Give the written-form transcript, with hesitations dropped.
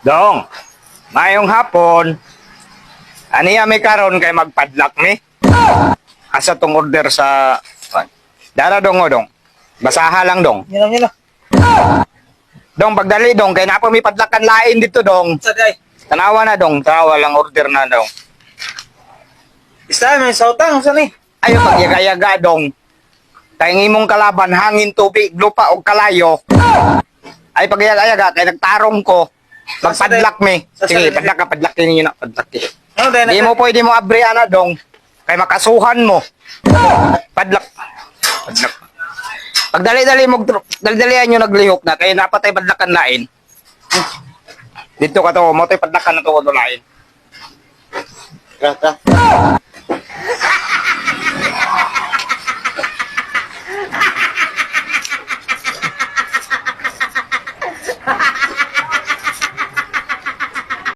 Dong, mayong hapon. Aniya may karon kay magpadlak mi. Asa tong order sa Dara dong o dong. Basaha lang dong. Yun lang. Dong pagdali dong kay napa mi padlakan lain dito dong. Sa day. Tanawa na dong, tanawa lang order na dong. Isa, may sautang. Saan eh? Ayo pagyaga-yaga dong. Kay ngimong kalaban hangin tubig lupa og kalayo. Ay pagyaga-yaga kay nagtarong ko. Magpadlak mi. Sige, padlak ninyo na padlak. Ano day Di mo pwede mo abri ana dong. Kay makasuhan mo. Padlak. Pagdali-dali mo, dali-dalian nyo naglihok na, kaya napatay padlakan lain. Dito ka to, mo tayo padlakan na to, lain. Kata.